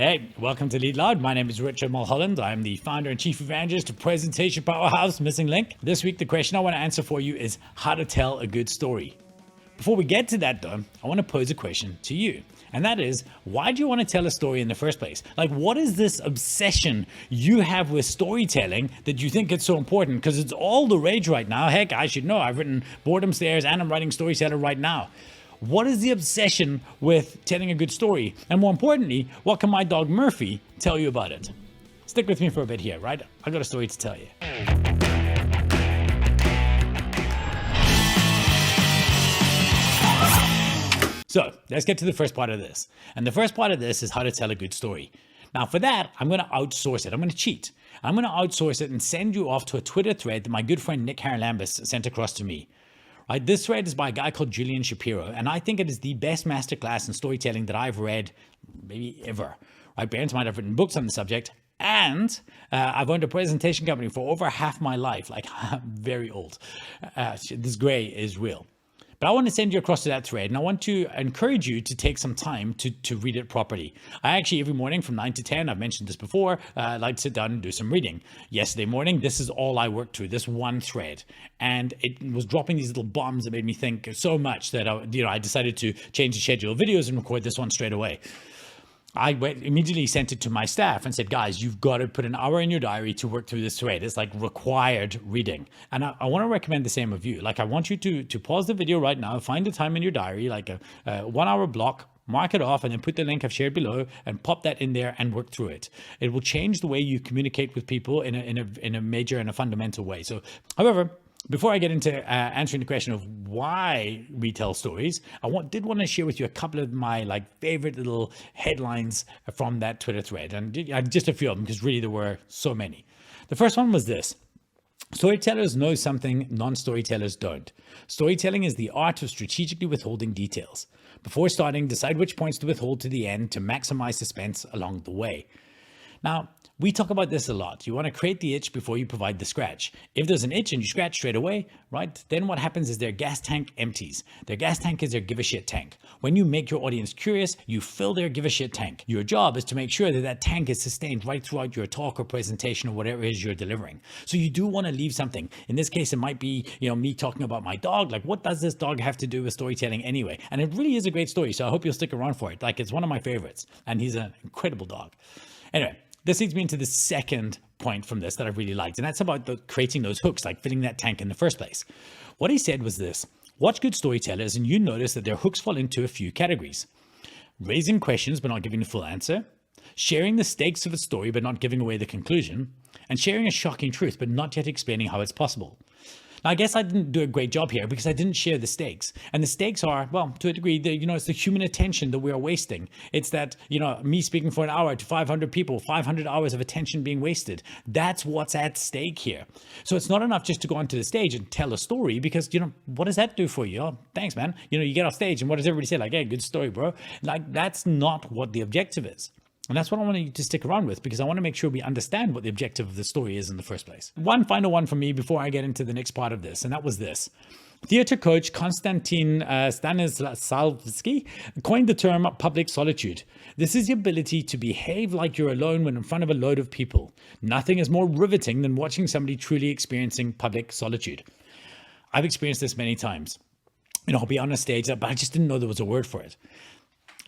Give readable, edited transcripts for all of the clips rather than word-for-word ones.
Hey, welcome to Lead Loud. My name is Richard Mulholland. I'm the founder and chief evangelist of Presentation Powerhouse Missing Link. This week, the question I want to answer for you is how to tell a good story. Before we get to that though, I want to pose a question to you. And that is, why do you want to tell a story in the first place? Like, what is this obsession you have with storytelling that you think it's so important? Because it's all the rage right now. Heck, I should know. I've written Boredom Stairs and I'm writing Storyteller right now. What is the obsession with telling a good story? And more importantly, what can my dog Murphy tell you about it? Stick with me for a bit here, right? I got a story to tell you. So let's get to the first part of this. And the first part of this is how to tell a good story. Now for that, I'm going to outsource it. I'm going to cheat. I'm going to outsource it and send you off to a Twitter thread that my good friend Nick Haralambous sent across to me. Right, this thread is by a guy called Julian Shapiro, and I think it is the best masterclass in storytelling that I've read, maybe ever. Right, parents might have written books on the subject, and I've owned a presentation company for over half my life, like I'm very old. This gray is real. But I want to send you across to that thread, and I want to encourage you to take some time to read it properly. I actually, every morning from 9 to 10, I've mentioned this before, I like to sit down and do some reading. Yesterday morning, this is all I worked through, this one thread. And it was dropping these little bombs that made me think so much that I decided to change the schedule of videos and record this one straight away. I immediately sent it to my staff and said, guys, you've got to put an hour in your diary to work through this thread. It's like required reading. And I want to recommend the same of you. Like, I want you to pause the video right now, find a time in your diary, like a 1 hour block, mark it off, and then put the link I've shared below and pop that in there and work through it. It will change the way you communicate with people in a major and a fundamental way. So, however, before I get into answering the question of why we tell stories, I did want to share with you a couple of my favorite little headlines from that Twitter thread, and just a few of them because really there were so many. The first one was this: storytellers know something non-storytellers don't. Storytelling is the art of strategically withholding details. Before starting, decide which points to withhold to the end to maximize suspense along the way. Now, we talk about this a lot. You want to create the itch before you provide the scratch. If there's an itch and you scratch straight away, right, then what happens is their gas tank empties. Their gas tank is their give a shit tank. When you make your audience curious, you fill their give a shit tank. Your job is to make sure that that tank is sustained right throughout your talk or presentation or whatever it is you're delivering. So you do want to leave something. In this case, it might be, me talking about my dog. Like, what does this dog have to do with storytelling anyway? And it really is a great story. So I hope you'll stick around for it. Like, it's one of my favorites, and he's an incredible dog. Anyway, this leads me into the second point from this that I really liked, and that's about creating those hooks, like filling that tank in the first place. What he said was this: watch good storytellers and you notice that their hooks fall into a few categories. Raising questions but not giving the full answer, sharing the stakes of a story but not giving away the conclusion, and sharing a shocking truth but not yet explaining how it's possible. Now, I guess I didn't do a great job here because I didn't share the stakes. And the stakes are, well, to a degree, it's the human attention that we are wasting. It's that, me speaking for an hour to 500 people, 500 hours of attention being wasted. That's what's at stake here. So it's not enough just to go onto the stage and tell a story because, what does that do for you? Oh, thanks, man. You get off stage and what does everybody say? Like, hey, good story, bro. Like, that's not what the objective is. And that's what I want you to stick around with because I want to make sure we understand what the objective of the story is in the first place. One final one from me before I get into the next part of this, and that was this. Theater coach Konstantin Stanislavski coined the term public solitude. This is the ability to behave like you're alone when in front of a load of people. Nothing is more riveting than watching somebody truly experiencing public solitude. I've experienced this many times. I'll be on a stage, but I just didn't know there was a word for it.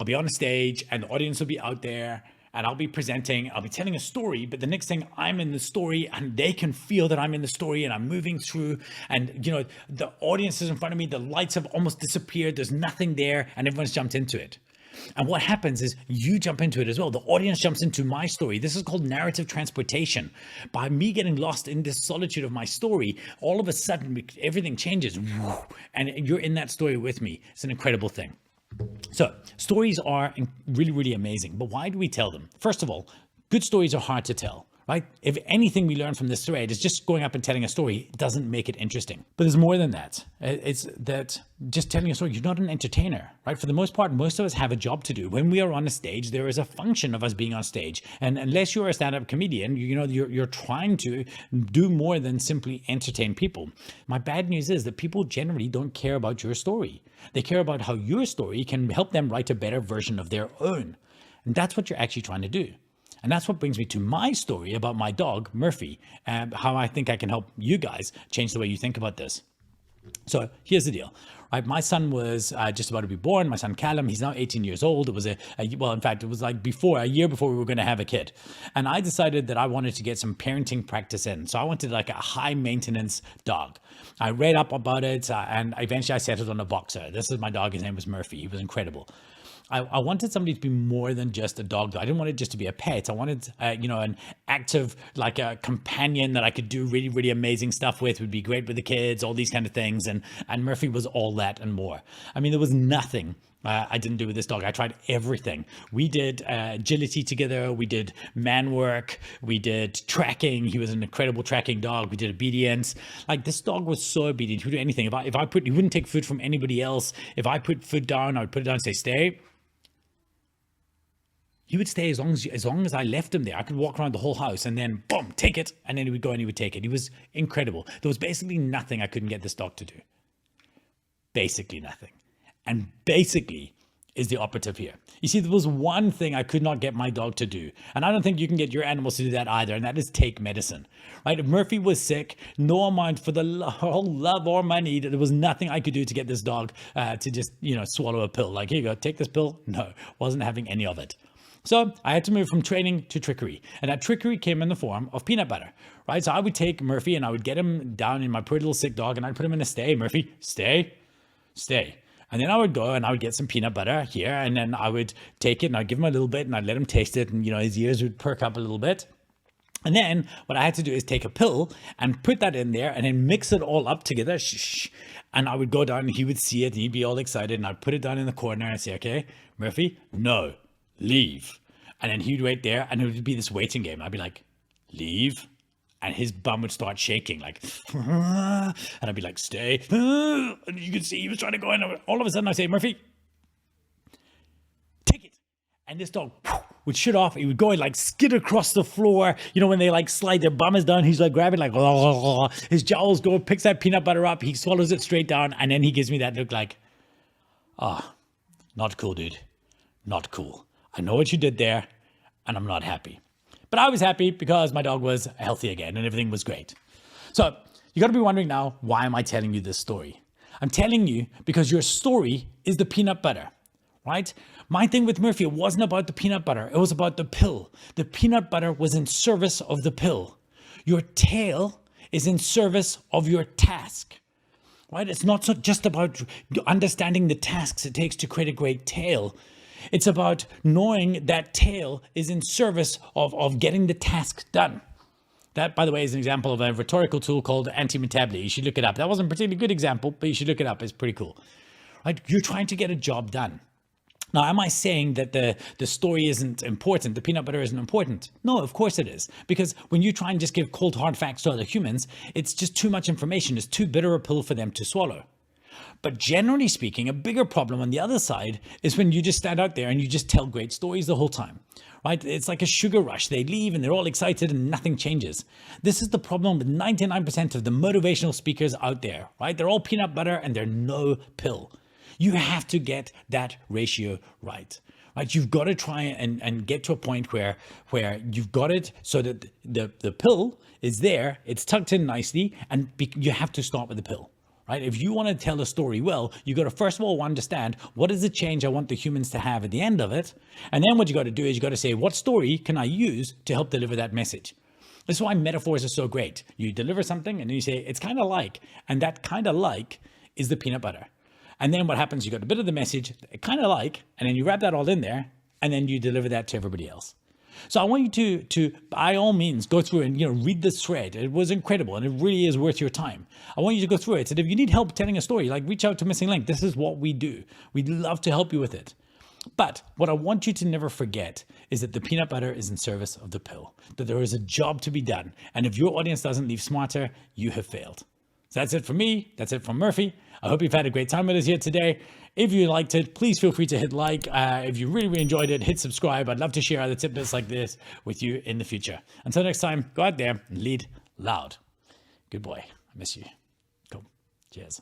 I'll be on a stage and the audience will be out there and I'll be presenting, I'll be telling a story, but the next thing I'm in the story and they can feel that I'm in the story and I'm moving through and, the audience is in front of me, the lights have almost disappeared, there's nothing there and everyone's jumped into it. And what happens is you jump into it as well. The audience jumps into my story. This is called narrative transportation. By me getting lost in this solitude of my story, all of a sudden everything changes and you're in that story with me. It's an incredible thing. So stories are really, really amazing, but why do we tell them? First of all, good stories are hard to tell, right? If anything we learn from this thread is just going up and telling a story doesn't make it interesting. But there's more than that. It's that just telling a story, you're not an entertainer, right? For the most part, most of us have a job to do. When we are on a stage, there is a function of us being on stage. And unless you're a stand-up comedian, you're trying to do more than simply entertain people. My bad news is that people generally don't care about your story. They care about how your story can help them write a better version of their own. And that's what you're actually trying to do. And that's what brings me to my story about my dog, Murphy, and how I think I can help you guys change the way you think about this. So here's the deal, right? My son was just about to be born. My son Callum, he's now 18 years old. It was well, in fact, it was like a year before we were going to have a kid. And I decided that I wanted to get some parenting practice in. So I wanted like a high maintenance dog. I read up about it and eventually I settled on a boxer. This is my dog. His name was Murphy. He was incredible. I wanted somebody to be more than just a dog. I didn't want it just to be a pet. I wanted, an active, like a companion that I could do really, really amazing stuff with, would be great with the kids, all these kind of things. And Murphy was all that and more. I mean, there was nothing I didn't do with this dog. I tried everything. We did agility together. We did man work. We did tracking. He was an incredible tracking dog. We did obedience. Like, this dog was so obedient. He would do anything. He wouldn't take food from anybody else. If I put food down, I would put it down and say, stay. He would stay as long as I left him there. I could walk around the whole house and then boom, take it. And then he would go and he would take it. He was incredible. There was basically nothing I couldn't get this dog to do. Basically nothing. And basically is the operative here. You see, there was one thing I could not get my dog to do. And I don't think you can get your animals to do that either. And that is take medicine, right? If Murphy was sick, no amount for the whole love or money, there was nothing I could do to get this dog to just, swallow a pill. Like, here you go, take this pill. No, wasn't having any of it. So I had to move from training to trickery. And that trickery came in the form of peanut butter, right? So I would take Murphy and I would get him down in my poor little sick dog and I'd put him in a stay. Murphy, stay. And then I would go and I would get some peanut butter here and then I would take it and I'd give him a little bit and I'd let him taste it and, his ears would perk up a little bit. And then what I had to do is take a pill and put that in there and then mix it all up together. And I would go down and he would see it and he'd be all excited and I'd put it down in the corner and say, okay, Murphy, no. Leave. And then he'd wait there and it would be this waiting game. I'd be like, leave. And his bum would start shaking like, and I'd be like, stay. And you could see he was trying to go in. All of a sudden I'd say, Murphy, take it. And this dog would shut off. He would go and like skid across the floor. When they like slide their bum is down, he's like grabbing like, his jowls go, picks that peanut butter up. He swallows it straight down. And then he gives me that look like, not cool, dude. Not cool. I know what you did there, and I'm not happy. But I was happy because my dog was healthy again and everything was great. So you got to be wondering now, why am I telling you this story? I'm telling you because your story is the peanut butter, right? My thing with Murphy, it wasn't about the peanut butter. It was about the pill. The peanut butter was in service of the pill. Your tail is in service of your task, right? It's not just about understanding the tasks it takes to create a great tail. It's about knowing that tail is in service of getting the task done. That, by the way, is an example of a rhetorical tool called anti-metably. You should look it up. That wasn't a particularly good example, but you should look it up. It's pretty cool. Right? You're trying to get a job done. Now, am I saying that the story isn't important, the peanut butter isn't important? No, of course it is. Because when you try and just give cold, hard facts to other humans, it's just too much information. It's too bitter a pill for them to swallow. But generally speaking, a bigger problem on the other side is when you just stand out there and you just tell great stories the whole time, right? It's like a sugar rush. They leave and they're all excited and nothing changes. This is the problem with 99% of the motivational speakers out there, right? They're all peanut butter and they're no pill. You have to get that ratio right. Right, you've got to try and get to a point where you've got it so that the pill is there, it's tucked in nicely, and you have to start with the pill. Right? If you want to tell a story well, you got to first of all understand what is the change I want the humans to have at the end of it. And then what you got to do is you got to say, what story can I use to help deliver that message? This is why metaphors are so great. You deliver something and then you say, it's kind of like, and that kind of like is the peanut butter. And then what happens, you got a bit of the message, kind of like, and then you wrap that all in there and then you deliver that to everybody else. So I want you to by all means go through and read this thread. It was incredible and it really is worth your time. I want you to go through it. And if you need help telling a story, like reach out to Missing Link. This is what we do. We'd love to help you with it. But what I want you to never forget is that the peanut butter is in service of the pill, that there is a job to be done. And if your audience doesn't leave smarter, you have failed. So that's it from me. That's it from Murphy. I hope you've had a great time with us here today. If you liked it, please feel free to hit like. If you really, really enjoyed it, hit subscribe. I'd love to share other tidbits like this with you in the future. Until next time, go out there and lead loud. Good boy. I miss you. Cool. Cheers.